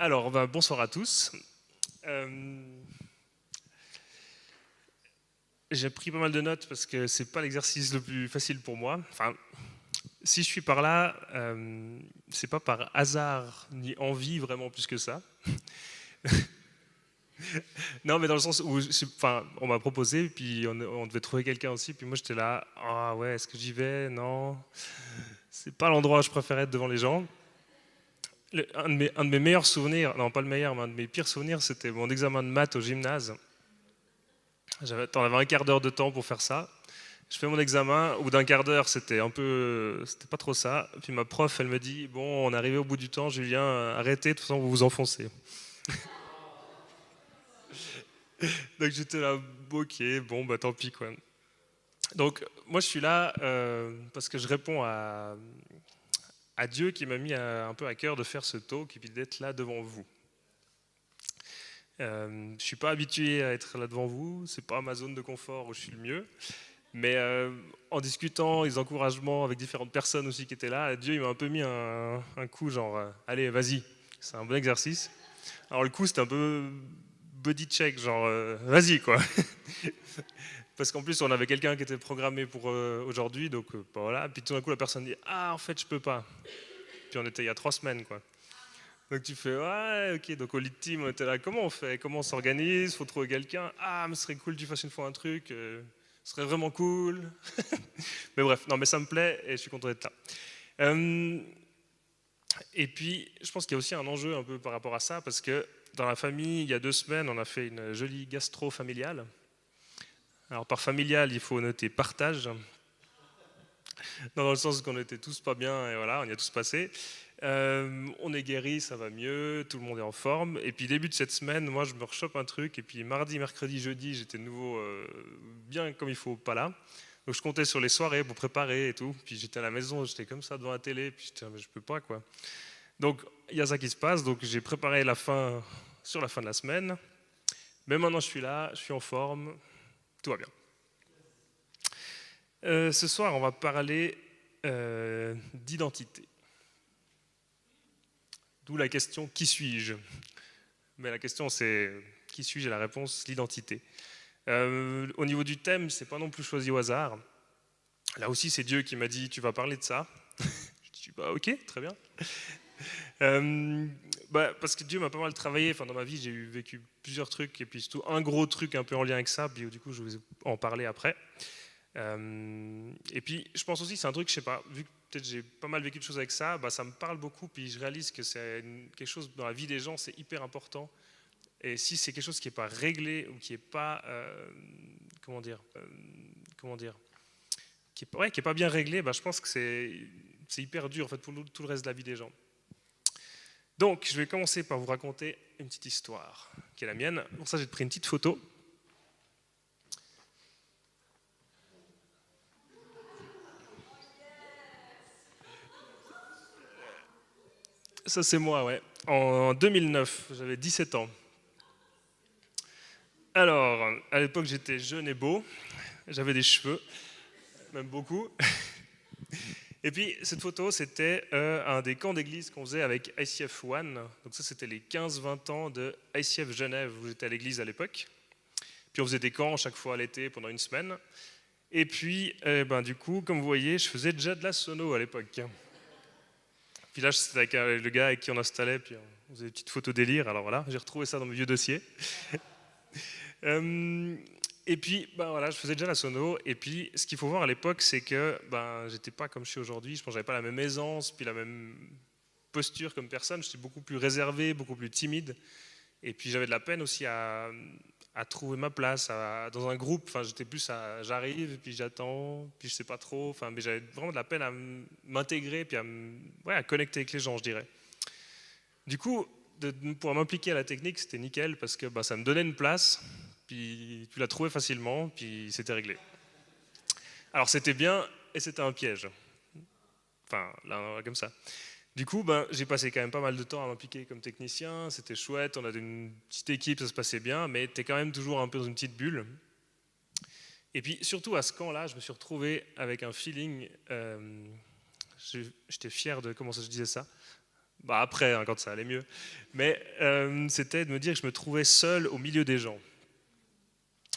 Alors, bonsoir à tous. Euh, j'ai pris pas mal de notes parce que c'est pas l'exercice le plus facile pour moi. Enfin, si je suis par là, c'est pas par hasard ni envie vraiment plus que ça. Non, mais dans le sens où, enfin, on m'a proposé, puis on devait trouver quelqu'un aussi, puis moi j'étais là, ah ouais, est-ce que j'y vais? Non, c'est pas l'endroit où je préfère être devant les gens. Un de mes meilleurs souvenirs, non pas le meilleur, mais un de mes pires souvenirs, c'était mon examen de maths au gymnase. T'en avais un quart d'heure de temps pour faire ça. Je fais mon examen, au bout d'un quart d'heure, c'était pas trop ça. Puis ma prof, elle me dit, bon, on est arrivé au bout du temps, Julien, arrêtez, de toute façon, vous vous enfoncez. Donc j'étais là, ok, bon, bah tant pis, quoi. Donc moi, je suis là parce que je réponds à Dieu qui m'a mis un peu à cœur de faire ce talk et puis d'être là devant vous. Je suis pas habitué à être là devant vous, c'est pas ma zone de confort où je suis le mieux. Mais en discutant, les encouragements avec différentes personnes aussi qui étaient là, Dieu il m'a un peu mis un coup genre, allez, vas-y, c'est un bon exercice. Alors le coup c'était un peu body check, genre, vas-y quoi. Parce qu'en plus on avait quelqu'un qui était programmé pour aujourd'hui, donc bah, voilà. Puis tout d'un coup la personne dit, ah en fait je peux pas. Puis on était il y a 3 semaines quoi. Donc tu fais, ouais, ok, donc au lead team on était là, comment on fait, comment on s'organise, faut trouver quelqu'un, ah mais ce serait cool que tu fasses une fois un truc, ce serait vraiment cool. Mais bref, non, mais ça me plaît et je suis content d'être là. Euh, et puis, je pense qu'il y a aussi un enjeu un peu par rapport à ça, parce que dans la famille, il y a 2 semaines, on a fait une jolie gastro familiale. Alors, par familial, il faut noter partage, dans le sens qu'on était tous pas bien et voilà, on y a tous passé. On est guéri, ça va mieux, tout le monde est en forme. Et puis, début de cette semaine, moi, je me rechope un truc. Et puis, mardi, mercredi, jeudi, j'étais de nouveau bien comme il faut, pas là. Donc je comptais sur les soirées pour préparer et tout. Puis j'étais à la maison, j'étais comme ça devant la télé. Puis j'étais, mais je peux pas quoi. Donc il y a ça qui se passe. Donc j'ai préparé la fin sur la fin de la semaine. Mais maintenant je suis là, je suis en forme, tout va bien. Ce soir on va parler d'identité. D'où la question qui suis-je? Mais la question c'est qui suis-je et la réponse l'identité. Au niveau du thème, c'est pas non plus choisi au hasard. Là aussi c'est Dieu qui m'a dit tu vas parler de ça. Je dis bah ok, très bien. Euh, parce que Dieu m'a pas mal travaillé. Enfin, dans ma vie, j'ai vécu plusieurs trucs et puis surtout un gros truc un peu en lien avec ça. Puis du coup, je vais en parler après. Et puis, je pense aussi, c'est un truc, je sais pas, vu que peut-être j'ai pas mal vécu de choses avec ça, ça me parle beaucoup. Puis je réalise que c'est quelque chose dans la vie des gens, c'est hyper important. Et si c'est quelque chose qui n'est pas réglé ou qui n'est pas, comment dire, qui est pas bien réglé, je pense que c'est hyper dur en fait pour tout le reste de la vie des gens. Donc, je vais commencer par vous raconter une petite histoire, qui est la mienne. Pour ça, j'ai pris une petite photo. Ça, c'est moi, ouais. En 2009, j'avais 17 ans. Alors, à l'époque, j'étais jeune et beau. J'avais des cheveux, même beaucoup. Et puis, cette photo, c'était un des camps d'église qu'on faisait avec ICF One. Donc ça, c'était les 15-20 ans de ICF Genève, où j'étais à l'église à l'époque. Puis on faisait des camps chaque fois à l'été pendant une semaine. Et puis, du coup, comme vous voyez, je faisais déjà de la sono à l'époque. Puis là, c'était avec le gars avec qui on installait, puis on faisait des petites photos délire. Alors voilà, j'ai retrouvé ça dans mes vieux dossiers. Et puis, voilà, je faisais déjà la sono. Et puis, ce qu'il faut voir à l'époque, c'est que j'étais pas comme je suis aujourd'hui. Je pense que j'avais pas la même aisance, puis la même posture comme personne. J'étais beaucoup plus réservé, beaucoup plus timide. Et puis, j'avais de la peine aussi à trouver ma place dans un groupe. Enfin, j'étais plus à j'arrive, puis j'attends, puis je sais pas trop. Enfin, mais j'avais vraiment de la peine à m'intégrer, puis à connecter avec les gens, je dirais. Du coup, de pouvoir m'impliquer à la technique, c'était nickel parce que ça me donnait une place, puis tu la trouvais facilement, puis c'était réglé. Alors c'était bien et c'était un piège. Enfin, là, comme ça. Du coup, j'ai passé quand même pas mal de temps à m'impliquer comme technicien, c'était chouette, on avait une petite équipe, ça se passait bien, mais tu es quand même toujours un peu dans une petite bulle. Et puis surtout à ce camp-là, je me suis retrouvé avec un feeling, j'étais fier de comment ça je disais ça, Bah après, hein, quand ça allait mieux. Mais c'était de me dire que je me trouvais seul au milieu des gens.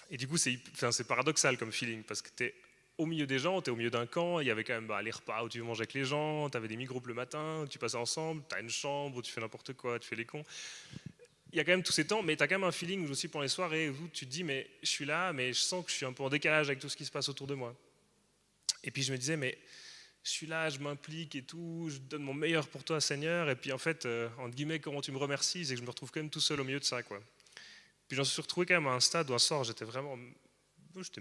Et du coup, c'est paradoxal comme feeling, parce que tu es au milieu des gens, tu es au milieu d'un camp, il y avait quand même les repas où tu mangeais avec les gens, tu avais des micro-groupes le matin, où tu passais ensemble, tu as une chambre où tu fais n'importe quoi, tu fais les cons. Il y a quand même tous ces temps, mais tu as quand même un feeling aussi pendant les soirées où tu te dis, mais je suis là, mais je sens que je suis un peu en décalage avec tout ce qui se passe autour de moi. Et puis je me disais, mais je suis là, je m'implique et tout, je donne mon meilleur pour toi, Seigneur, et puis en fait, entre guillemets, comment tu me remercies, c'est que je me retrouve quand même tout seul au milieu de ça, quoi. Puis j'en suis retrouvé quand même à un stade où un soir, j'étais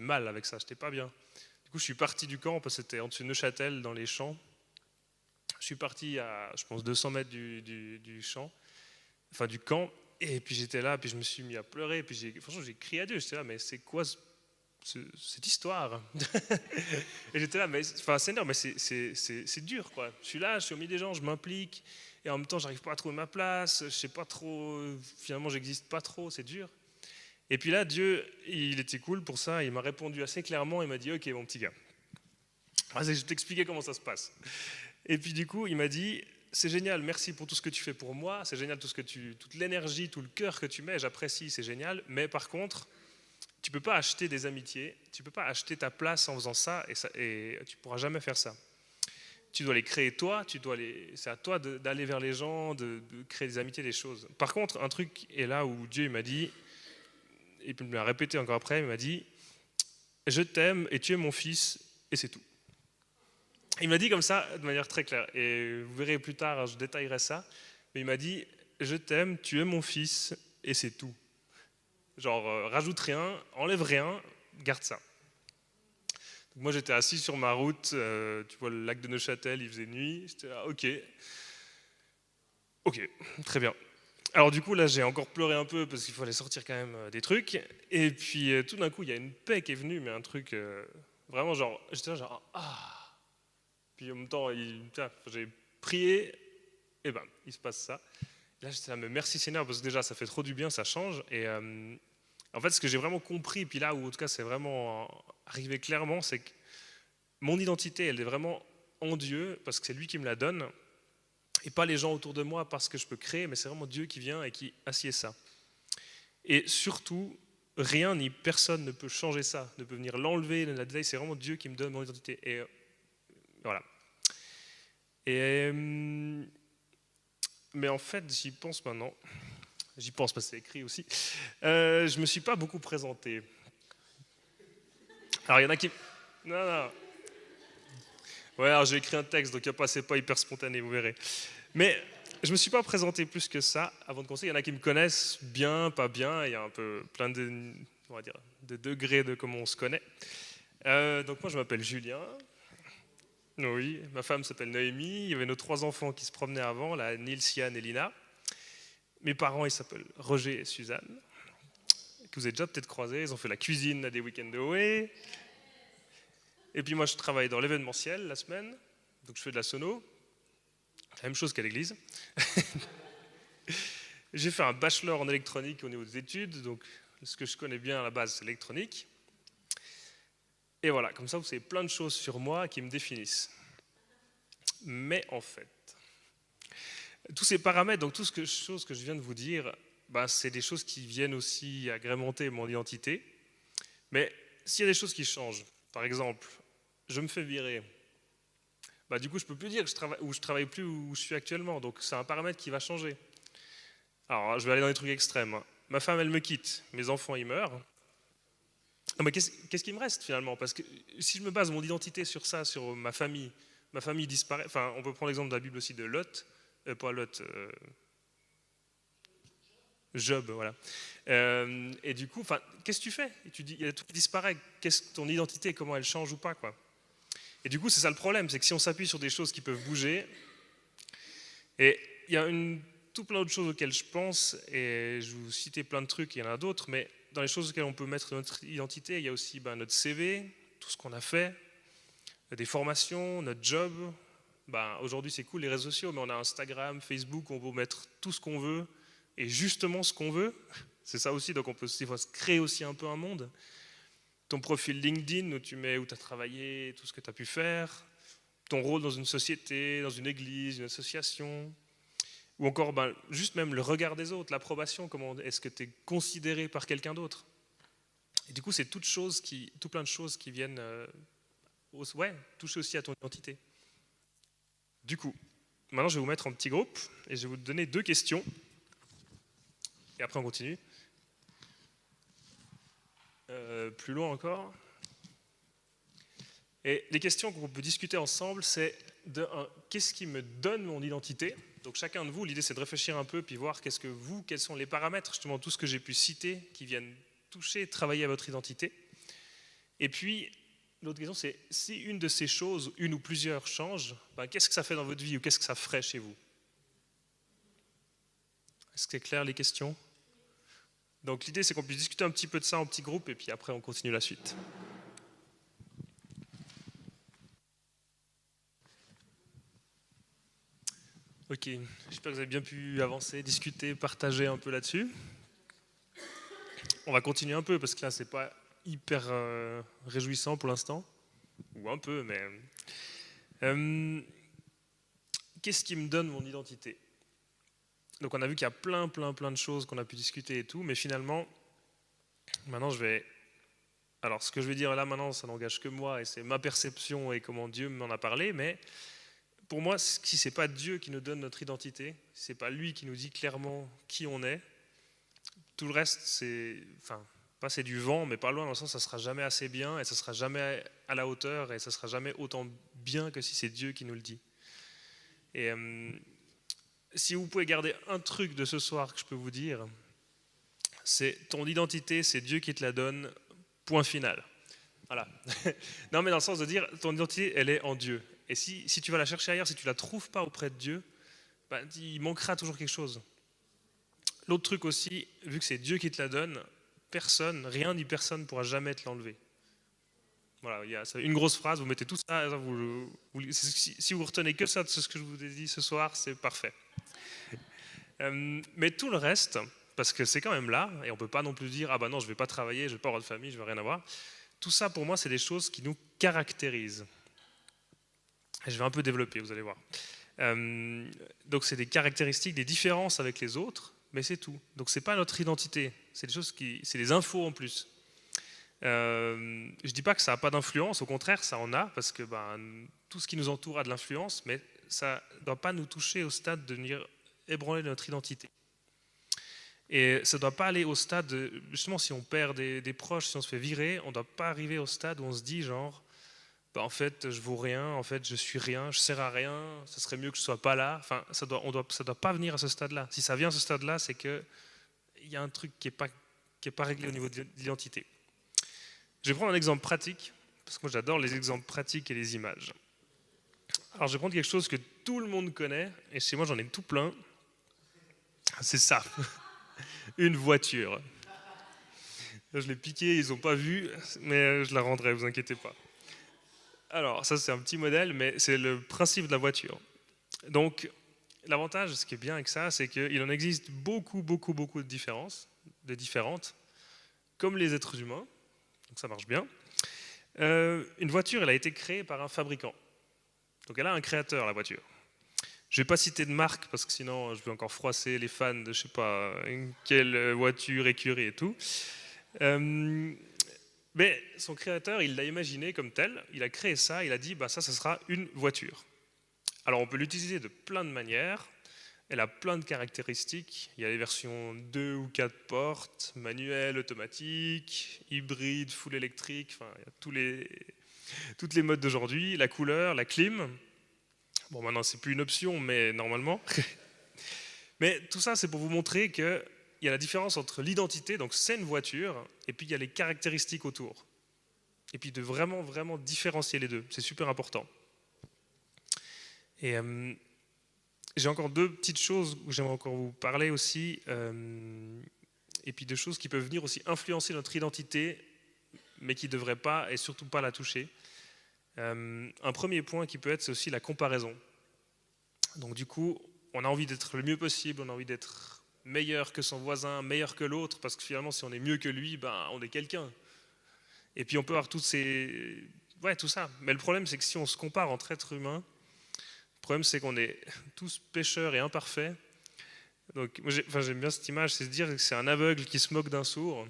mal avec ça, j'étais pas bien. Du coup, je suis parti du camp, parce que c'était en dessus de Neuchâtel, dans les champs. Je suis parti à, je pense, 200 mètres du champ, enfin du camp, et puis j'étais là, puis je me suis mis à pleurer, puis franchement, j'ai crié à Dieu, j'étais là, mais c'est quoi cette histoire? Et j'étais là, mais enfin, Seigneur, mais c'est dur, quoi. Je suis là, je suis au milieu des gens, je m'implique, et en même temps, j'arrive pas à trouver ma place, je sais pas trop, finalement, j'existe pas trop, c'est dur. Et puis là, Dieu, il était cool pour ça, il m'a répondu assez clairement, il m'a dit, ok, mon petit gars, je vais t'expliquer comment ça se passe. Et puis du coup, il m'a dit, c'est génial, merci pour tout ce que tu fais pour moi, c'est génial toute l'énergie, tout le cœur que tu mets, j'apprécie, c'est génial, mais par contre, tu ne peux pas acheter des amitiés, tu ne peux pas acheter ta place en faisant ça, et tu ne pourras jamais faire ça. Tu dois les créer toi, c'est à toi d'aller vers les gens, de créer des amitiés, des choses. Par contre, un truc est là où Dieu m'a dit, et puis il me l'a répété encore après, il m'a dit, je t'aime et tu es mon fils, et c'est tout. Il m'a dit comme ça, de manière très claire, et vous verrez plus tard, je détaillerai ça, mais il m'a dit, je t'aime, tu es mon fils, et c'est tout. Genre, rajoute rien, enlève rien, garde ça. Donc moi, j'étais assis sur ma route, tu vois le lac de Neuchâtel, il faisait nuit, j'étais là, ok, très bien. Alors du coup, là, j'ai encore pleuré un peu parce qu'il fallait sortir quand même des trucs, et puis tout d'un coup, il y a une paix qui est venue, mais un truc, vraiment genre, j'étais là genre, ah. Puis en même temps, j'ai prié, et ben, il se passe ça. Là, j'étais là, mais merci Seigneur, parce que déjà, ça fait trop du bien, ça change. Et en fait, ce que j'ai vraiment compris, puis là où en tout cas, c'est vraiment arrivé clairement, c'est que mon identité, elle est vraiment en Dieu, parce que c'est lui qui me la donne, et pas les gens autour de moi parce que je peux créer, mais c'est vraiment Dieu qui vient et qui assied ça. Et surtout, rien ni personne ne peut changer ça, ne peut venir l'enlever, c'est vraiment Dieu qui me donne mon identité. Et voilà. Et mais en fait, j'y pense maintenant. J'y pense parce que c'est écrit aussi. Je me suis pas beaucoup présenté. Alors il y en a qui. Non, non. Ouais, alors j'ai écrit un texte, donc c'est pas hyper spontané, vous verrez. Mais je me suis pas présenté plus que ça avant de commencer. Il y en a qui me connaissent bien, pas bien. Il y a un peu plein on va dire, de degrés de comment on se connaît. Donc moi je m'appelle Julien. Oui, ma femme s'appelle Noémie. Il y avait nos 3 enfants qui se promenaient avant, là, Nils, Yann et Lina. Mes parents, ils s'appellent Roger et Suzanne, que vous avez déjà peut-être croisés. Ils ont fait la cuisine à des week-ends de Way. Et puis moi, je travaille dans l'événementiel la semaine, donc je fais de la sono. La même chose qu'à l'église. J'ai fait un bachelor en électronique au niveau des études, donc ce que je connais bien à la base, c'est l'électronique. Et voilà, comme ça, vous savez plein de choses sur moi qui me définissent. Mais en fait, tous ces paramètres, donc toutes ces choses que je viens de vous dire, c'est des choses qui viennent aussi agrémenter mon identité. Mais s'il y a des choses qui changent, par exemple, je me fais virer, du coup je peux plus dire que je travaille plus où je suis actuellement, donc c'est un paramètre qui va changer. Alors je vais aller dans des trucs extrêmes. Ma femme elle me quitte, mes enfants ils meurent. Non, mais qu'est-ce qui me reste finalement? Parce que si je me base mon identité sur ça, sur ma famille disparaît. Enfin, on peut prendre l'exemple de la Bible aussi de Lot, pas Lot, Job, voilà. Et du coup, qu'est-ce que tu fais? Et tu dis, il y a tout qui disparaît. Qu'est-ce que ton identité, comment elle change ou pas, quoi? Et du coup, c'est ça le problème, c'est que si on s'appuie sur des choses qui peuvent bouger, et il y a tout plein d'autres choses auxquelles je pense, et je vais vous citer plein de trucs, il y en a d'autres, mais dans les choses auxquelles on peut mettre notre identité, il y a aussi notre CV, tout ce qu'on a fait, des formations, notre job. Aujourd'hui, c'est cool les réseaux sociaux, mais on a Instagram, Facebook, on peut mettre tout ce qu'on veut, et justement ce qu'on veut. C'est ça aussi, donc on peut des fois se créer aussi un peu un monde. Ton profil LinkedIn où tu mets où tu as travaillé, tout ce que tu as pu faire, ton rôle dans une société, dans une église, une association. Ou encore juste même le regard des autres, l'approbation, comment est-ce que tu es considéré par quelqu'un d'autre. Et du coup, c'est tout plein de choses qui viennent toucher aussi à ton identité. Du coup, maintenant je vais vous mettre en petit groupe et je vais vous donner 2 questions. Et après on continue. Plus loin encore. Et les questions qu'on peut discuter ensemble, c'est qu'est-ce qui me donne mon identité? Donc chacun de vous, l'idée c'est de réfléchir un peu puis voir quels sont les paramètres, justement tout ce que j'ai pu citer qui viennent toucher, travailler à votre identité. Et puis l'autre question c'est si une de ces choses, une ou plusieurs changent, qu'est-ce que ça fait dans votre vie ou qu'est-ce que ça ferait chez vous? Est-ce que c'est clair les questions? Donc l'idée c'est qu'on puisse discuter un petit peu de ça en petit groupe et puis après on continue la suite. Ok, j'espère que vous avez bien pu avancer, discuter, partager un peu là-dessus. On va continuer un peu parce que là c'est pas hyper réjouissant pour l'instant, ou un peu, mais qu'est-ce qui me donne mon identité? Donc on a vu qu'il y a plein de choses qu'on a pu discuter et tout, mais finalement, maintenant alors ce que je vais dire là maintenant, ça n'engage que moi et c'est ma perception et comment Dieu m'en a parlé, mais pour moi, si c'est pas Dieu qui nous donne notre identité, si c'est pas lui qui nous dit clairement qui on est, tout le reste c'est du vent, mais pas loin dans le sens ça sera jamais assez bien et ça sera jamais à la hauteur et ça sera jamais autant bien que si c'est Dieu qui nous le dit. Et si vous pouvez garder un truc de ce soir que je peux vous dire, c'est ton identité, c'est Dieu qui te la donne, point final. Voilà. Non mais dans le sens de dire, ton identité, elle est en Dieu. Et si tu vas la chercher ailleurs, si tu ne la trouves pas auprès de Dieu, il manquera toujours quelque chose. L'autre truc aussi, vu que c'est Dieu qui te la donne, rien ni personne ne pourra jamais te l'enlever. Voilà, il y a une grosse phrase, vous mettez tout ça, si vous retenez que ça de ce que je vous ai dit ce soir, c'est parfait. Mais tout le reste, parce que c'est quand même là, et on ne peut pas non plus dire, non, je ne vais pas travailler, je ne vais pas avoir de famille, je ne vais rien avoir. Tout ça, pour moi, c'est des choses qui nous caractérisent. Et je vais un peu développer, vous allez voir. Donc c'est des caractéristiques, des différences avec les autres, mais c'est tout. Donc c'est pas notre identité, c'est des infos en plus. Je dis pas que ça n'a pas d'influence, au contraire ça en a, parce que tout ce qui nous entoure a de l'influence, mais ça ne doit pas nous toucher au stade de venir ébranler notre identité. Et ça ne doit pas aller au stade, justement si on perd des proches, si on se fait virer, on ne doit pas arriver au stade où on se dit genre, en fait je vaux rien, en fait je suis rien, je sers à rien, ce serait mieux que je sois pas là. Enfin, ça doit pas venir à ce stade-là. Si ça vient à ce stade-là, c'est qu'il y a un truc qui est pas réglé au niveau de l'identité. Je vais prendre un exemple pratique, parce que moi j'adore les exemples pratiques et les images. Alors je vais prendre quelque chose que tout le monde connaît, et chez moi j'en ai tout plein. C'est ça, une voiture. Je l'ai piquée, ils n'ont pas vu, mais je la rendrai, vous inquiétez pas. Alors ça c'est un petit modèle, mais c'est le principe de la voiture. Donc l'avantage, ce qui est bien avec ça, c'est qu'il en existe beaucoup de différentes, comme les êtres humains, donc ça marche bien. Une voiture, elle a été créée par un fabricant. Donc elle a un créateur, la voiture. Je ne vais pas citer de marque, parce que sinon je vais encore froisser les fans de je sais pas quelle voiture, écurie et tout. Mais son créateur, il l'a imaginé comme tel, il a créé ça, il a dit ça sera une voiture. Alors on peut l'utiliser de plein de manières, elle a plein de caractéristiques, il y a les versions 2 ou 4 portes, manuel, automatique, hybride, full électrique, enfin il y a toutes les modes d'aujourd'hui, la couleur, la clim. Bon maintenant c'est plus une option, mais normalement. Mais tout ça c'est pour vous montrer que il y a la différence entre l'identité, donc c'est une voiture, et puis il y a les caractéristiques autour. Et puis de vraiment différencier les deux, c'est super important. Et j'ai encore 2 petites choses où j'aimerais encore vous parler aussi, et puis 2 choses qui peuvent venir aussi influencer notre identité, mais qui ne devraient pas et surtout pas la toucher. Un premier point qui peut être, c'est aussi la comparaison. Donc du coup, on a envie d'être le mieux possible, on a envie d'être meilleur que son voisin, meilleur que l'autre, parce que finalement si on est mieux que lui, on est quelqu'un. Et puis on peut avoir tout ça. Mais le problème c'est que si on se compare entre êtres humains, le problème c'est qu'on est tous pécheurs et imparfaits, Donc, j'aime bien cette image, c'est de dire que c'est un aveugle qui se moque d'un sourd.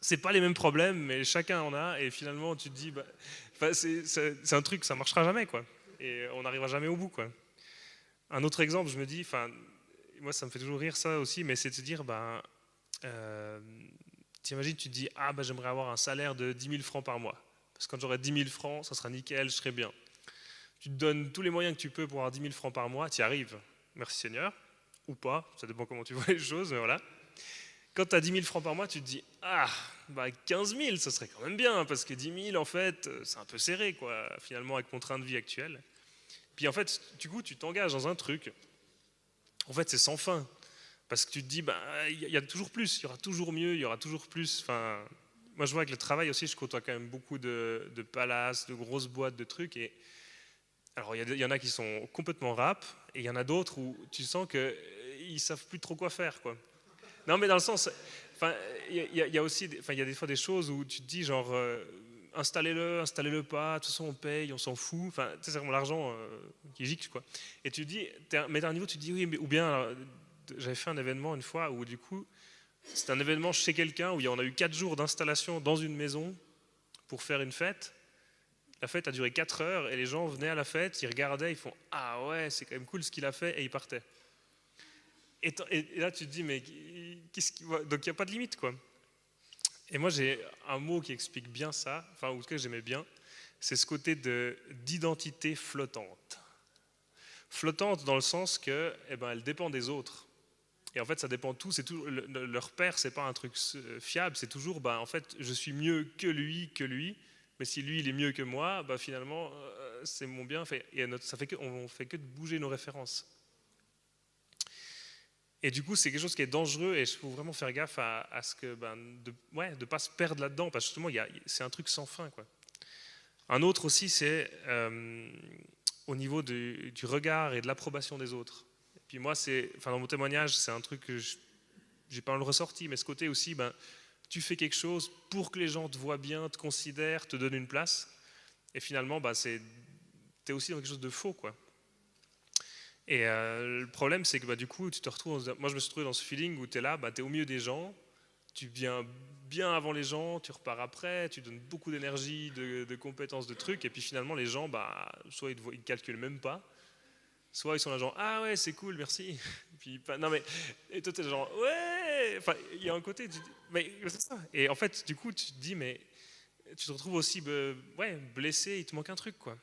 C'est pas les mêmes problèmes, mais chacun en a, et finalement, tu te dis, c'est un truc, ça marchera jamais, quoi. Et on n'arrivera jamais au bout, quoi. Un autre exemple, je me dis, moi, ça me fait toujours rire ça aussi, mais c'est de se dire, t'imagines, tu te dis, j'aimerais avoir un salaire de 10 000 francs par mois. Parce que quand j'aurai 10 000 francs, ça sera nickel, je serai bien. Tu te donnes tous les moyens que tu peux pour avoir 10 000 francs par mois, tu y arrives. Merci Seigneur. Ou pas, ça dépend comment tu vois les choses, mais voilà. Quand tu as 10 000 francs par mois, tu te dis, 15 000, ça serait quand même bien, parce que 10 000, en fait, c'est un peu serré, quoi, finalement, avec mon train de vie actuel. Puis en fait, du coup, tu t'engages dans un truc, en fait, c'est sans fin. Parce que tu te dis, il y a toujours plus, il y aura toujours mieux, il y aura toujours plus. Enfin, moi, je vois avec le travail aussi, je côtoie quand même beaucoup de palaces, de grosses boîtes, de trucs. Et alors, il y en a qui sont complètement rap, et il y en a d'autres où tu sens qu'ils ne savent plus trop quoi faire, quoi. Non, mais dans le sens, il y a aussi, il y a des fois des choses où tu te dis, genre, installez-le pas, de toute façon on paye, on s'en fout. Enfin, c'est vraiment l'argent qui gicle, quoi. Et tu te dis, mais à un niveau, tu te dis, oui, mais, ou bien, alors, j'avais fait un événement une fois où du coup, c'était un événement chez quelqu'un où on a eu 4 jours d'installation dans une maison pour faire une fête. La fête a duré 4 heures et les gens venaient à la fête, ils regardaient, ils font ah ouais, c'est quand même cool ce qu'il a fait, et ils partaient. Et là tu te dis mais qu'est-ce qui va. Donc il n'y a pas de limite, quoi. Et moi j'ai un mot qui explique bien ça, enfin ou en tout cas j'aimais bien, c'est ce côté d'identité flottante. Flottante dans le sens que elle dépend des autres. Et en fait, ça dépend de tout. C'est tout leur père, c'est pas un truc fiable. C'est toujours, en fait, je suis mieux que lui. Mais si lui, il est mieux que moi, finalement, c'est mon bien. Et ça fait on fait que de bouger nos références. Et du coup, c'est quelque chose qui est dangereux. Et il faut vraiment faire gaffe à ce que, de pas se perdre là-dedans, parce que justement, c'est un truc sans fin, quoi. Un autre aussi, c'est au niveau du regard et de l'approbation des autres. Puis moi, dans mon témoignage, c'est un truc que j'ai pas le ressorti, mais ce côté aussi, tu fais quelque chose pour que les gens te voient bien, te considèrent, te donnent une place, et finalement, t'es aussi dans quelque chose de faux, quoi. Et le problème, c'est que du coup, tu te retrouves. Moi, je me suis trouvé dans ce feeling où t'es là, t'es au milieu des gens, tu viens bien avant les gens, tu repars après, tu donnes beaucoup d'énergie, de compétences, de trucs, et puis finalement, les gens, soit ils te calculent même pas. Soit ils sont là genre ah ouais c'est cool merci, puis non mais et toi t'es genre ouais, il y a un côté mais c'est ça, et en fait du coup tu te dis mais tu te retrouves aussi blessé, il te manque un truc, quoi.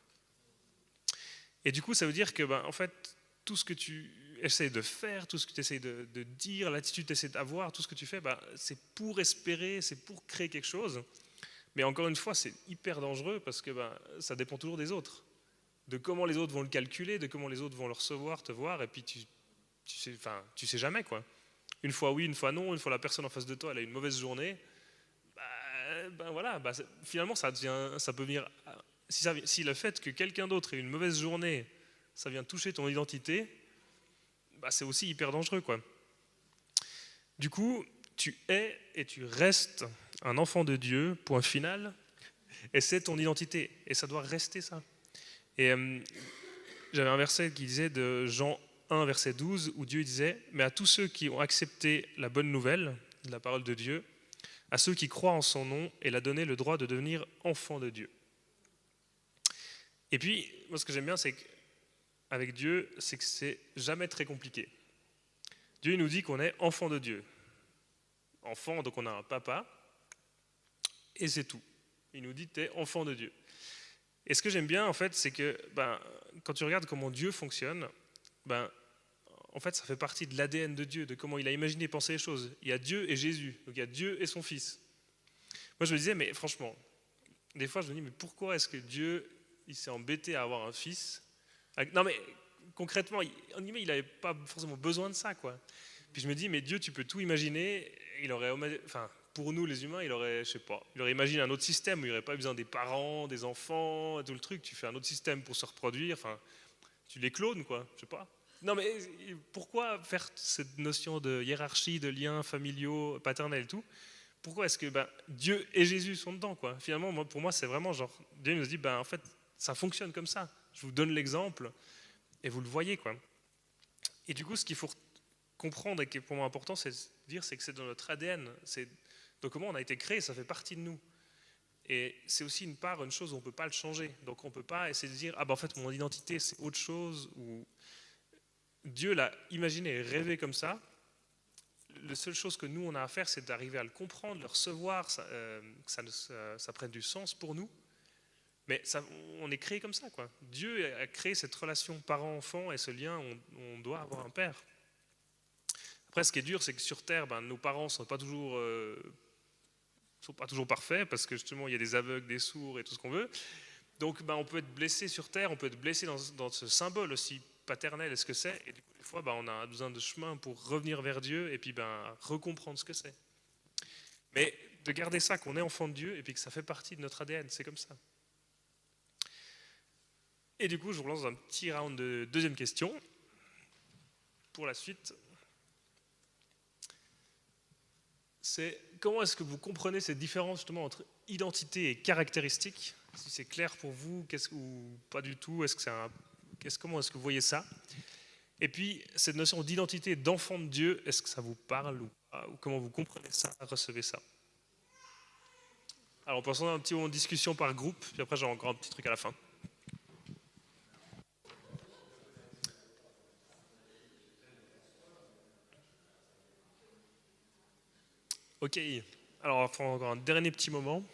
Et du coup ça veut dire que en fait tout ce que tu essayes de faire, tout ce que tu essayes de dire, l'attitude que tu essaies d'avoir, tout ce que tu fais, c'est pour espérer, c'est pour créer quelque chose, mais encore une fois c'est hyper dangereux parce que ça dépend toujours des autres, de comment les autres vont le calculer, de comment les autres vont le recevoir, te voir, et puis tu sais jamais, quoi. Une fois oui, une fois non, une fois la personne en face de toi elle a une mauvaise journée, finalement ça peut venir, si le fait que quelqu'un d'autre ait une mauvaise journée, ça vient toucher ton identité, c'est aussi hyper dangereux, quoi. Du coup, tu es et tu restes un enfant de Dieu, point final, et c'est ton identité, et ça doit rester ça. Et j'avais un verset qui disait de Jean 1, verset 12, où Dieu disait « Mais à tous ceux qui ont accepté la bonne nouvelle, de la parole de Dieu, à ceux qui croient en son nom, il a donné le droit de devenir enfants de Dieu. » Et puis, moi ce que j'aime bien, c'est qu'avec Dieu, c'est que c'est jamais très compliqué. Dieu il nous dit qu'on est enfant de Dieu. Enfant, donc on a un papa, et c'est tout. Il nous dit « T'es enfant de Dieu ». Et ce que j'aime bien, en fait, c'est que quand tu regardes comment Dieu fonctionne, en fait, ça fait partie de l'ADN de Dieu, de comment il a imaginé et pensé les choses. Il y a Dieu et Jésus, donc il y a Dieu et son Fils. Moi, je me disais, mais franchement, des fois, je me dis, mais pourquoi est-ce que Dieu, il s'est embêté à avoir un fils ? Non, mais concrètement, il n'avait pas forcément besoin de ça, quoi. Puis je me dis, mais Dieu, tu peux tout imaginer. Il aurait, pour nous, les humains, il aurait imaginé un autre système où il n'y aurait pas besoin des parents, des enfants, tout le truc. Tu fais un autre système pour se reproduire. Tu les clones, quoi. Je sais pas. Non, mais pourquoi faire cette notion de hiérarchie, de liens familiaux, paternels et tout ? Pourquoi est-ce que Dieu et Jésus sont dedans, quoi ? Finalement, pour moi, c'est vraiment genre, Dieu nous dit, en fait, ça fonctionne comme ça. Je vous donne l'exemple et vous le voyez, quoi. Et du coup, ce qu'il faut comprendre et qui est pour moi important, c'est de dire c'est que c'est dans notre ADN. Donc comment on a été créé, ça fait partie de nous. Et c'est aussi une chose où on ne peut pas le changer. Donc on ne peut pas essayer de dire ah ben en fait mon identité c'est autre chose, ou Dieu l'a imaginé et rêvé comme ça. La seule chose que nous on a à faire, c'est d'arriver à le comprendre, le recevoir, que ça prenne du sens pour nous. Mais on est créé comme ça, quoi. Dieu a créé cette relation parent-enfant et ce lien, on doit avoir un père. Après, ce qui est dur, c'est que sur Terre, nos parents ne sont pas toujours parfaits, parce que justement, il y a des aveugles, des sourds et tout ce qu'on veut. Donc, on peut être blessé sur Terre, on peut être blessé dans ce symbole aussi paternel, est-ce que c'est. Et du coup, des fois, on a besoin de chemin pour revenir vers Dieu et puis recomprendre ce que c'est. Mais de garder ça, qu'on est enfant de Dieu et puis que ça fait partie de notre ADN, c'est comme ça. Et du coup, je vous lance un petit round de deuxième question pour la suite. C'est comment est-ce que vous comprenez cette différence justement entre identité et caractéristique? Si c'est clair pour vous, ou pas du tout, comment est-ce que vous voyez ça? Et puis, cette notion d'identité d'enfant de Dieu, est-ce que ça vous parle ou pas? Ou comment vous comprenez ça, recevez ça? Alors, on peut prendre un petit moment de discussion par groupe, puis après, j'ai encore un petit truc à la fin. Ok, alors on va prendre encore un dernier petit moment,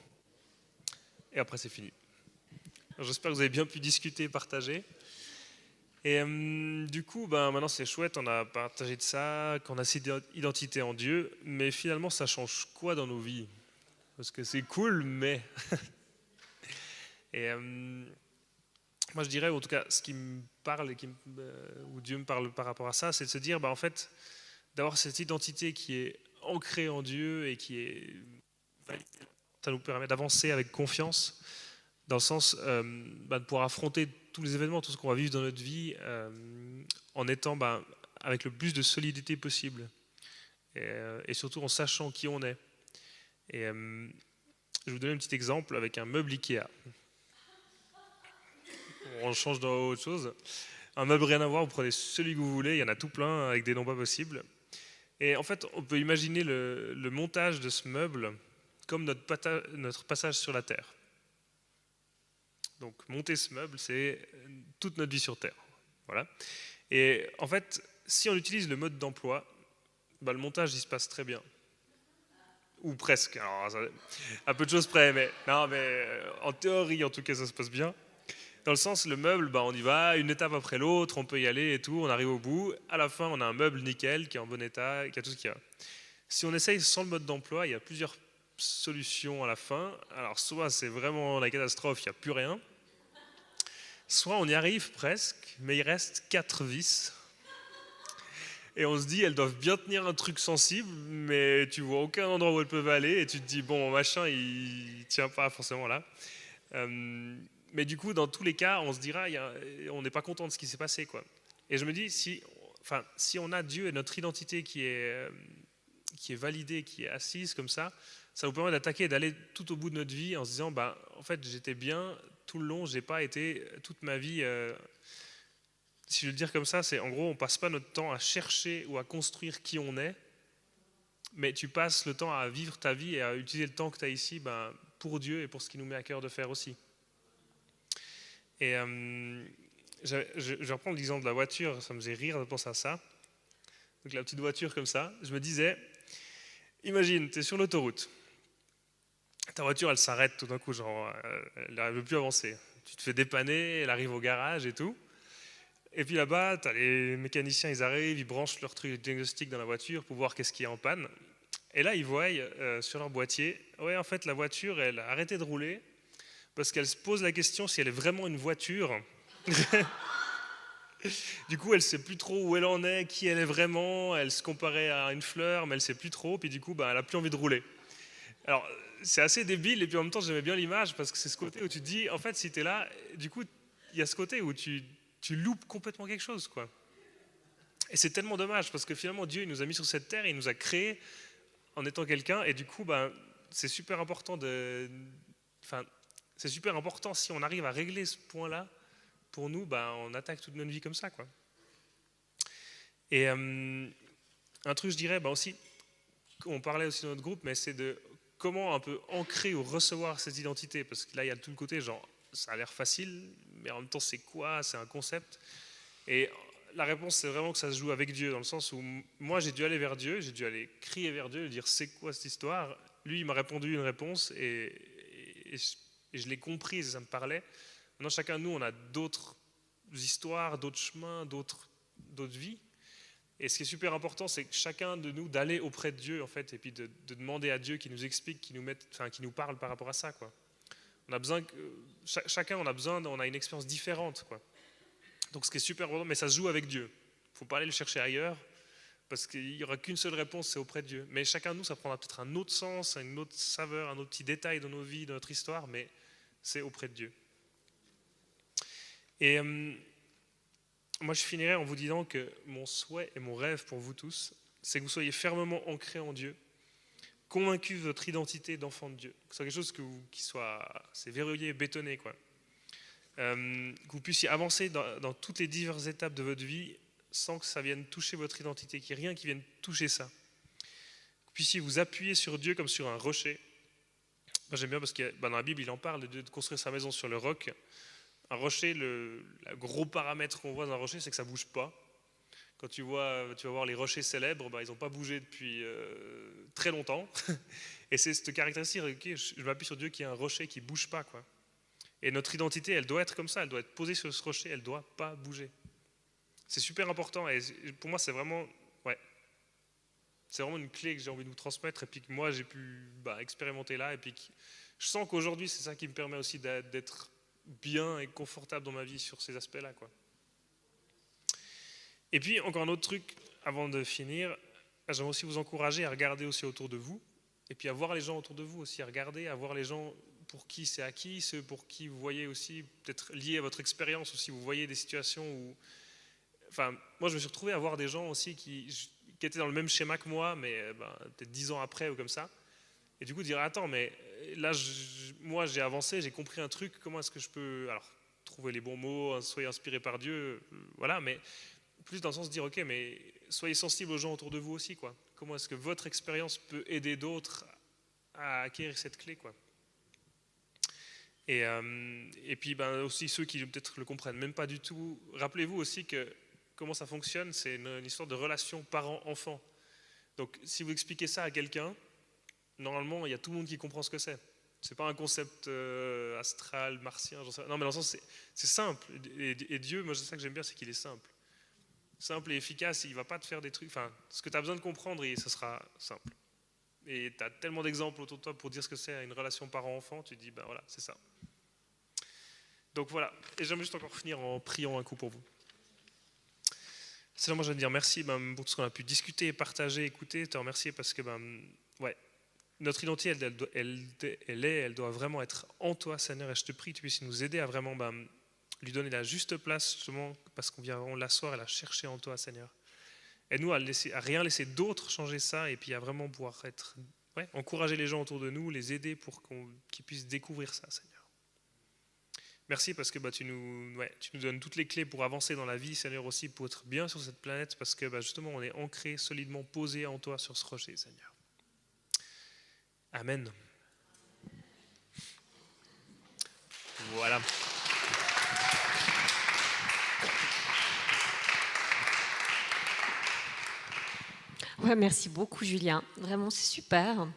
et après c'est fini. J'espère que vous avez bien pu discuter, partager. Et du coup, maintenant c'est chouette, on a partagé de ça, qu'on a cette identité en Dieu, mais finalement ça change quoi dans nos vies? Parce que c'est cool, mais... Et moi je dirais, en tout cas, ce qui me parle, ou Dieu me parle par rapport à ça, c'est de se dire, en fait, d'avoir cette identité qui est ancrée en Dieu et qui est validée, ça nous permet d'avancer avec confiance, dans le sens de pouvoir affronter tous les événements, tout ce qu'on va vivre dans notre vie, en étant avec le plus de solidité possible, et surtout en sachant qui on est. Et je vais vous donner un petit exemple avec un meuble Ikea. On change dans autre chose. Un meuble rien à voir, vous prenez celui que vous voulez, il y en a tout plein avec des noms pas possibles. Et en fait, on peut imaginer le montage de ce meuble comme notre passage sur la Terre. Donc monter ce meuble, c'est toute notre vie sur Terre. Voilà. Et en fait, si on utilise le mode d'emploi, le montage, il se passe très bien. Ou presque. Alors, à peu de choses près, mais en théorie, en tout cas, ça se passe bien. Dans le sens, le meuble, on y va, une étape après l'autre, on peut y aller et tout, on arrive au bout. À la fin, on a un meuble nickel, qui est en bon état, qui a tout ce qu'il y a. Si on essaye sans le mode d'emploi, il y a plusieurs solutions à la fin. Alors, soit c'est vraiment la catastrophe, il n'y a plus rien. Soit on y arrive presque, mais il reste 4 vis. Et on se dit, elles doivent bien tenir un truc sensible, mais tu vois aucun endroit où elles peuvent aller, et tu te dis, bon, machin, il tient pas forcément là. Mais du coup, dans tous les cas, on se dira, on n'est pas content de ce qui s'est passé, quoi. Et je me dis, si on a Dieu et notre identité qui est validée, qui est assise comme ça nous permet d'attaquer et d'aller tout au bout de notre vie en se disant, en fait, j'étais bien tout le long, j'ai pas été toute ma vie... si je veux le dire comme ça, c'est en gros, on passe pas notre temps à chercher ou à construire qui on est, mais tu passes le temps à vivre ta vie et à utiliser le temps que tu as ici pour Dieu et pour ce qu'il nous met à cœur de faire aussi. Et je vais reprendre l'exemple de la voiture, ça me faisait rire de penser à ça. Donc la petite voiture comme ça, je me disais, imagine, tu es sur l'autoroute, ta voiture elle s'arrête tout d'un coup, elle ne veut plus avancer. Tu te fais dépanner, elle arrive au garage et tout. Et puis là-bas, tu as les mécaniciens, ils arrivent, ils branchent leur truc de diagnostic dans la voiture pour voir qu'est-ce qui est en panne. Et là, ils voient sur leur boîtier, ouais, en fait, la voiture, elle a arrêté de rouler parce qu'elle se pose la question si elle est vraiment une voiture. Du coup, elle ne sait plus trop où elle en est, qui elle est vraiment. Elle se comparait à une fleur, mais elle ne sait plus trop. Puis du coup, elle n'a plus envie de rouler. Alors, c'est assez débile. Et puis en même temps, j'aimais bien l'image parce que c'est ce côté où tu te dis, en fait, si tu es là, du coup, il y a ce côté où tu loupes complètement quelque chose, quoi. Et c'est tellement dommage parce que finalement, Dieu il nous a mis sur cette terre, il nous a créés en étant quelqu'un. Et du coup, c'est super important c'est super important si on arrive à régler ce point-là. Pour nous, on attaque toute notre vie comme ça, quoi. Et Un truc, je dirais, aussi, on parlait aussi dans notre groupe, mais c'est de comment un peu ancrer ou recevoir cette identité. Parce que là, il y a tout le côté, genre, ça a l'air facile, mais en même temps, c'est quoi? C'est un concept. Et la réponse, c'est vraiment que ça se joue avec Dieu, dans le sens où moi, j'ai dû aller vers Dieu, j'ai dû aller crier vers Dieu, lui dire c'est quoi cette histoire. Lui, il m'a répondu une réponse et je l'ai comprise, ça me parlait. Maintenant, chacun de nous, on a d'autres histoires, d'autres chemins, d'autres vies. Et ce qui est super important, c'est que chacun de nous d'aller auprès de Dieu, en fait, et puis de demander à Dieu qu'il nous explique, qu'il nous parle par rapport à ça, quoi. On a besoin chacun, on a une expérience différente, quoi. Donc ce qui est super important, mais ça se joue avec Dieu. Il ne faut pas aller le chercher ailleurs, parce qu'il n'y aura qu'une seule réponse, c'est auprès de Dieu. Mais chacun de nous, ça prendra peut-être un autre sens, une autre saveur, un autre petit détail dans nos vies, dans notre histoire, mais c'est auprès de Dieu. Et moi, je finirai en vous disant que mon souhait et mon rêve pour vous tous, c'est que vous soyez fermement ancrés en Dieu, convaincus de votre identité d'enfant de Dieu. Que ce soit quelque chose qui soit c'est verrouillé, bétonné, quoi. Que vous puissiez avancer dans toutes les diverses étapes de votre vie sans que ça vienne toucher votre identité, qu'il n'y ait rien qui vienne toucher ça. Que vous puissiez vous appuyer sur Dieu comme sur un rocher. Moi, j'aime bien parce que dans la Bible, il en parle de construire sa maison sur le roc. Un rocher, le gros paramètre qu'on voit dans un rocher, c'est que ça ne bouge pas. Quand tu vas voir les rochers célèbres, ils n'ont pas bougé depuis très longtemps. Et c'est cette caractéristique, okay, je m'appuie sur Dieu qui est un rocher qui ne bouge pas, quoi. Et notre identité, elle doit être comme ça, elle doit être posée sur ce rocher, elle ne doit pas bouger. C'est super important et pour moi, c'est vraiment une clé que j'ai envie de vous transmettre et puis que moi, j'ai pu expérimenter là. Et puis je sens qu'aujourd'hui, c'est ça qui me permet aussi d'être bien et confortable dans ma vie sur ces aspects-là, quoi. Et puis, encore un autre truc, avant de finir, j'aimerais aussi vous encourager à regarder aussi autour de vous et puis à voir les gens autour de vous aussi, à regarder, à voir les gens pour qui c'est acquis, ceux pour qui vous voyez aussi, peut-être lié à votre expérience aussi, vous voyez des situations où... Enfin, moi je me suis retrouvé à voir des gens aussi qui étaient dans le même schéma que moi, mais peut-être 10 ans après ou comme ça. Et du coup dire, attends, mais là, moi j'ai avancé, j'ai compris un truc, comment est-ce que je peux... Alors, trouver les bons mots, soyez inspiré par Dieu, voilà, mais plus dans le sens de dire, ok, mais soyez sensible aux gens autour de vous aussi, quoi. Comment est-ce que votre expérience peut aider d'autres à acquérir cette clé, quoi. Et puis aussi ceux qui peut-être le comprennent même pas du tout, rappelez-vous aussi que comment ça fonctionne, c'est une histoire de relation parent-enfant. Donc si vous expliquez ça à quelqu'un, normalement il y a tout le monde qui comprend ce que c'est. C'est pas un concept astral, martien, non, mais dans le sens c'est simple. Et Dieu, moi c'est ça que j'aime bien, c'est qu'il est simple. Simple et efficace, il va pas te faire des trucs, enfin ce que tu as besoin de comprendre, et ça sera simple. Et tu as tellement d'exemples autour de toi pour dire ce que c'est une relation parent-enfant, tu te dis, voilà, c'est ça. Donc voilà, et j'aimerais juste encore finir en priant un coup pour vous. Sinon, moi je vais te dire merci pour tout ce qu'on a pu discuter, partager, écouter, te remercier parce que notre identité, elle doit vraiment être en toi, Seigneur, et je te prie que tu puisses nous aider à vraiment lui donner la juste place, justement, parce qu'on vient l'asseoir et la chercher en toi, Seigneur. Aide-nous à rien laisser d'autres changer ça et puis à vraiment pouvoir encourager les gens autour de nous, les aider pour qu'ils puissent découvrir ça, Seigneur. Merci parce que tu nous donnes toutes les clés pour avancer dans la vie, Seigneur, aussi pour être bien sur cette planète parce que justement on est ancré, solidement posé en toi sur ce rocher, Seigneur. Amen. Voilà. Ouais, merci beaucoup, Julien. Vraiment, c'est super. En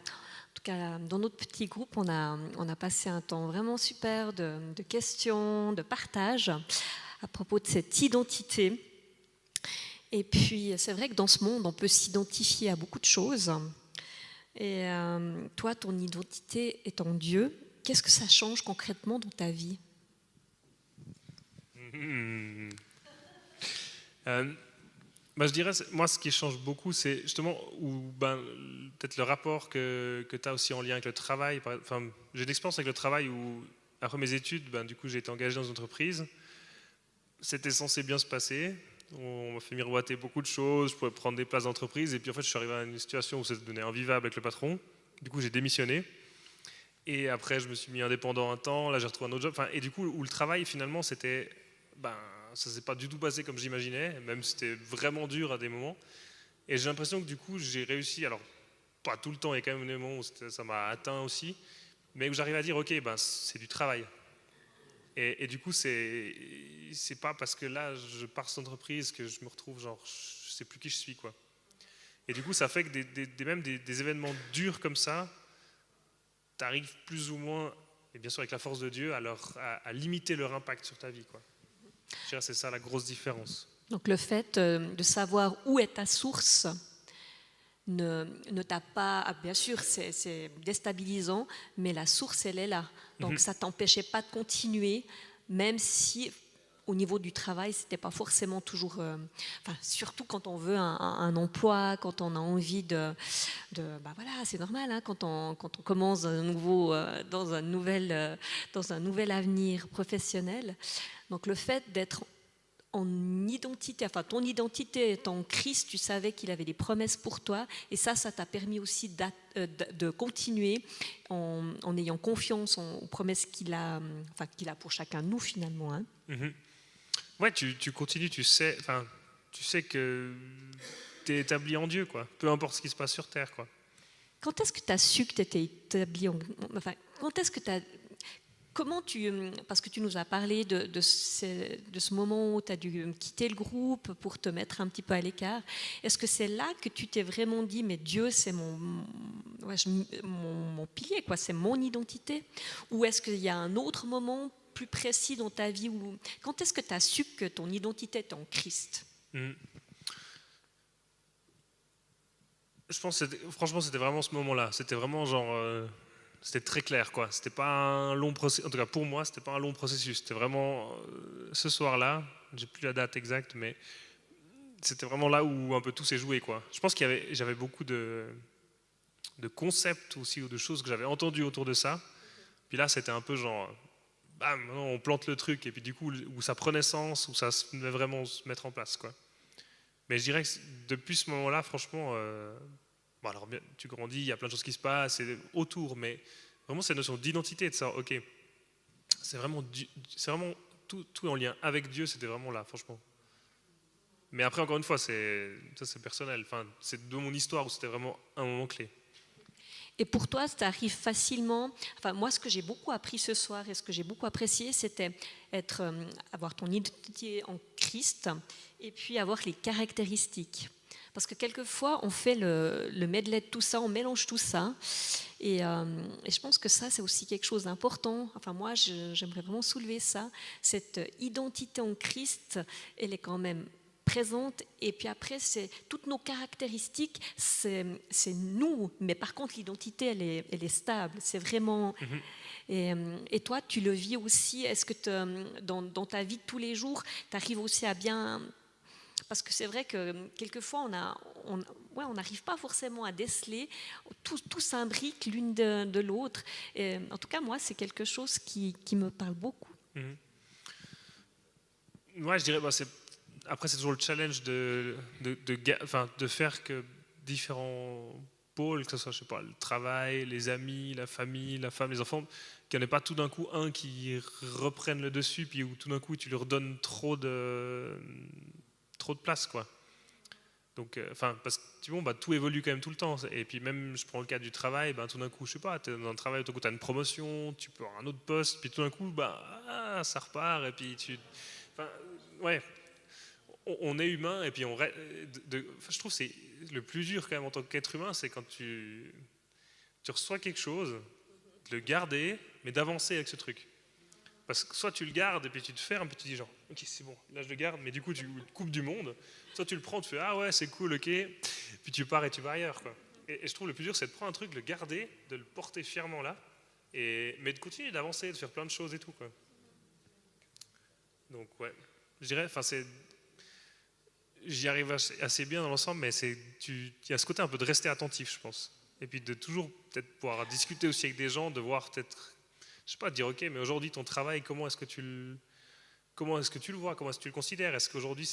tout cas, dans notre petit groupe, on a passé un temps vraiment super de questions, de partage à propos de cette identité. Et puis, c'est vrai que dans ce monde, on peut s'identifier à beaucoup de choses. Et toi, ton identité est en Dieu. Qu'est-ce que ça change concrètement dans ta vie ? Je dirais, moi, ce qui change beaucoup, c'est justement peut-être le rapport que tu as aussi en lien avec le travail. Enfin, j'ai de l'expérience avec le travail où, après mes études, du coup, j'ai été engagé dans une entreprise. C'était censé bien se passer. On m'a fait miroiter beaucoup de choses. Je pouvais prendre des places d'entreprise. Et puis, en fait, je suis arrivé à une situation où ça devenait invivable avec le patron. Du coup, j'ai démissionné. Et après, je me suis mis indépendant un temps. Là, j'ai retrouvé un autre job. Enfin, et du coup, où le travail, finalement, c'était... ça ne s'est pas du tout passé comme j'imaginais, même si c'était vraiment dur à des moments. Et j'ai l'impression que du coup, j'ai réussi, alors pas tout le temps, il y a quand même des moments où ça m'a atteint aussi, mais où j'arrive à dire, ok, ben, c'est du travail. Et du coup, c'est pas parce que là, je pars cette entreprise que je me retrouve genre, je sais plus qui je suis, quoi. Et du coup, ça fait que même des événements durs comme ça, tu arrives plus ou moins, et bien sûr avec la force de Dieu, à limiter leur impact sur ta vie, quoi. Je dirais que c'est ça la grosse différence. Donc le fait de savoir où est ta source ne t'a pas... Ah, bien sûr, c'est déstabilisant, mais la source, elle est là. Donc ça ne t'empêchait pas de continuer, même si au niveau du travail, ce n'était pas forcément toujours... surtout quand on veut un emploi, quand on a envie bah voilà, c'est normal, hein, quand on commence dans un nouvel avenir professionnel. Donc le fait d'être en identité, enfin ton identité est en Christ, tu savais qu'il avait des promesses pour toi, et ça t'a permis aussi de continuer en ayant confiance aux promesses qu'il a pour chacun de nous finalement. Hein. Mm-hmm. Ouais, tu continues, tu sais que tu es établi en Dieu, quoi. Peu importe ce qui se passe sur terre, quoi. Quand est-ce que tu as su que tu étais établi quand est-ce que tu as... parce que tu nous as parlé de ce moment où tu as dû quitter le groupe pour te mettre un petit peu à l'écart. Est-ce que c'est là que tu t'es vraiment dit, mais Dieu, c'est mon pilier, quoi, c'est mon identité? Ou est-ce qu'il y a un autre moment plus précis dans ta vie quand est-ce que tu as su que ton identité était en Christ? Je pense franchement, c'était vraiment ce moment-là. C'était vraiment genre... c'était très clair, quoi. C'était pas un long processus. En tout cas, pour moi, c'était pas un long processus. C'était vraiment ce soir-là. J'ai plus la date exacte, mais c'était vraiment là où un peu tout s'est joué, quoi. Je pense j'avais beaucoup de concepts aussi ou de choses que j'avais entendues autour de ça. Puis là, c'était un peu genre, bam, on plante le truc et puis du coup, où ça prenait sens, où ça se devait vraiment se mettre en place, quoi. Mais je dirais que depuis ce moment-là, franchement, bon alors bien, tu grandis, il y a plein de choses qui se passent autour, mais vraiment cette notion d'identité, de ça, ok, c'est vraiment tout en lien avec Dieu, c'était vraiment là, franchement. Mais après, encore une fois, ça c'est personnel. Enfin, c'est de mon histoire où c'était vraiment un moment clé. Et pour toi, ça arrive facilement. Enfin, moi, ce que j'ai beaucoup appris ce soir et ce que j'ai beaucoup apprécié, c'était avoir ton identité en Christ et puis avoir les caractéristiques. Parce que quelquefois, on fait le medley de tout ça, on mélange tout ça. Et je pense que ça, c'est aussi quelque chose d'important. Enfin, moi, j'aimerais vraiment soulever ça. Cette identité en Christ, elle est quand même présente, et puis après c'est toutes nos caractéristiques, c'est nous, mais par contre l'identité elle est stable, c'est vraiment. Et toi tu le vis aussi, est-ce que dans ta vie de tous les jours tu arrives aussi à bien, parce que c'est vrai que quelquefois on n'arrive pas forcément à déceler, tout s'imbrique l'une de l'autre, et en tout cas moi c'est quelque chose qui me parle beaucoup. Ouais, je dirais, après, c'est toujours le challenge de faire que différents pôles, que ce soit, je sais pas, le travail, les amis, la famille, la femme, les enfants, qu'il n'y en ait pas tout d'un coup un qui reprenne le dessus, puis où tout d'un coup tu leur donnes trop de place, quoi. Donc, parce que tout évolue quand même tout le temps. Et puis même, je prends le cas du travail, tout d'un coup, je sais pas, tu es dans un travail, tout d'un coup, tu as une promotion, tu peux avoir un autre poste, puis tout d'un coup, ça repart, et puis ouais, on est humain, et puis je trouve que c'est le plus dur quand même en tant qu'être humain, c'est quand tu reçois quelque chose, de le garder, mais d'avancer avec ce truc. Parce que soit tu le gardes et puis tu te fermes, puis tu dis genre, ok c'est bon, là je le garde, mais du coup tu te coupes du monde. Soit tu le prends, tu fais, ah ouais c'est cool, ok, puis tu pars et tu vas ailleurs, quoi. Et je trouve le plus dur, c'est de prendre un truc, de le garder, de le porter fièrement là, mais de continuer d'avancer, de faire plein de choses et tout, quoi. Donc ouais, je dirais, j'y arrive assez bien dans l'ensemble, mais il y a ce côté un peu de rester attentif, je pense. Et puis de toujours peut-être pouvoir discuter aussi avec des gens, de voir peut-être, je sais pas, de dire ok, mais aujourd'hui ton travail, comment est-ce que tu le vois, comment est-ce que tu le considères? Est-ce qu'aujourd'hui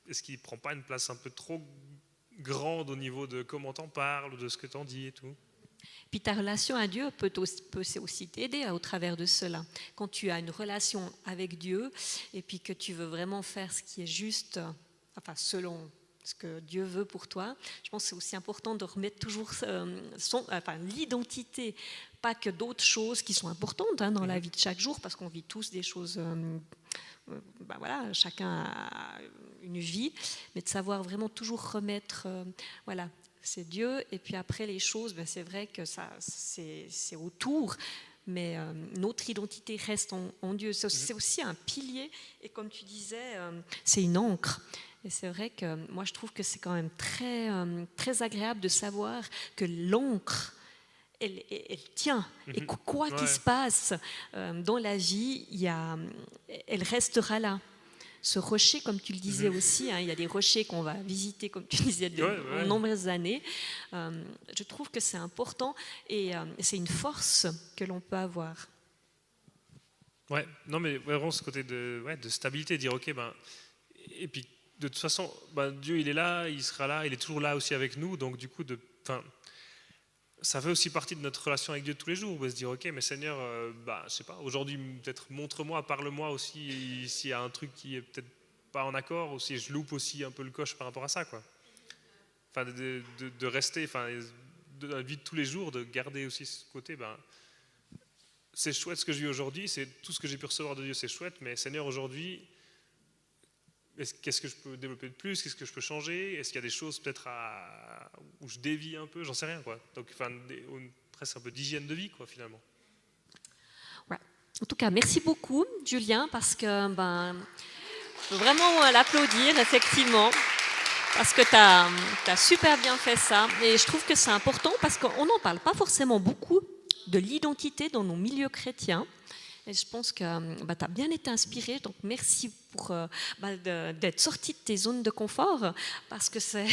est-ce qu'il prend pas une place un peu trop grande au niveau de comment t'en parles ou de ce que t'en dis et tout? Puis ta relation à Dieu peut aussi t'aider au travers de cela. Quand tu as une relation avec Dieu et puis que tu veux vraiment faire ce qui est juste, enfin selon ce que Dieu veut pour toi. Je pense que c'est aussi important de remettre toujours l'identité, pas que d'autres choses qui sont importantes dans la vie de chaque jour, parce qu'on vit tous des choses, voilà, chacun a une vie, mais de savoir vraiment toujours remettre, voilà, c'est Dieu, et puis après les choses, c'est vrai que ça, c'est autour, mais notre identité reste en Dieu. C'est aussi un pilier, et comme tu disais, c'est une ancre. Et c'est vrai que moi, je trouve que c'est quand même très, très agréable de savoir que l'ancre, elle tient. Et quoi qu'il se passe dans la vie, elle restera là. Ce rocher, comme tu le disais aussi, il y a des rochers qu'on va visiter, comme tu disais, de nombreuses années. Je trouve que c'est important et c'est une force que l'on peut avoir. Ouais, non, mais vraiment ce côté de stabilité, dire ok, et puis de toute façon, Dieu il est là, il sera là, il est toujours là aussi avec nous, donc du coup, ça fait aussi partie de notre relation avec Dieu tous les jours, on va se dire ok, mais Seigneur, je sais pas, aujourd'hui peut-être montre-moi, parle-moi aussi s'il y a un truc qui est peut-être pas en accord, ou si je loupe aussi un peu le coche par rapport à ça, quoi. Enfin, de rester, de la vie de tous les jours, de garder aussi ce côté, c'est chouette ce que je vis aujourd'hui, c'est tout ce que j'ai pu recevoir de Dieu, c'est chouette, mais Seigneur, aujourd'hui, qu'est-ce que je peux développer de plus? Qu'est-ce que je peux changer? Est-ce qu'il y a des choses peut-être où je dévie un peu? J'en sais rien, quoi. Donc, presque un peu d'hygiène de vie, quoi, finalement. Ouais. En tout cas, merci beaucoup, Julien, parce que faut vraiment l'applaudir, effectivement, parce que tu as super bien fait ça. Et je trouve que c'est important parce qu'on n'en parle pas forcément beaucoup de l'identité dans nos milieux chrétiens. Et je pense que tu as bien été inspiré, donc merci pour d'être sorti de tes zones de confort, parce que ça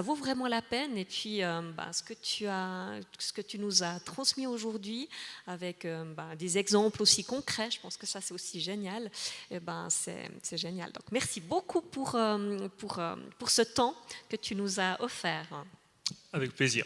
vaut vraiment la peine. Et puis ce que tu nous as transmis aujourd'hui, avec des exemples aussi concrets, je pense que ça c'est aussi génial. Et c'est génial. Donc merci beaucoup pour ce temps que tu nous as offert. Avec plaisir.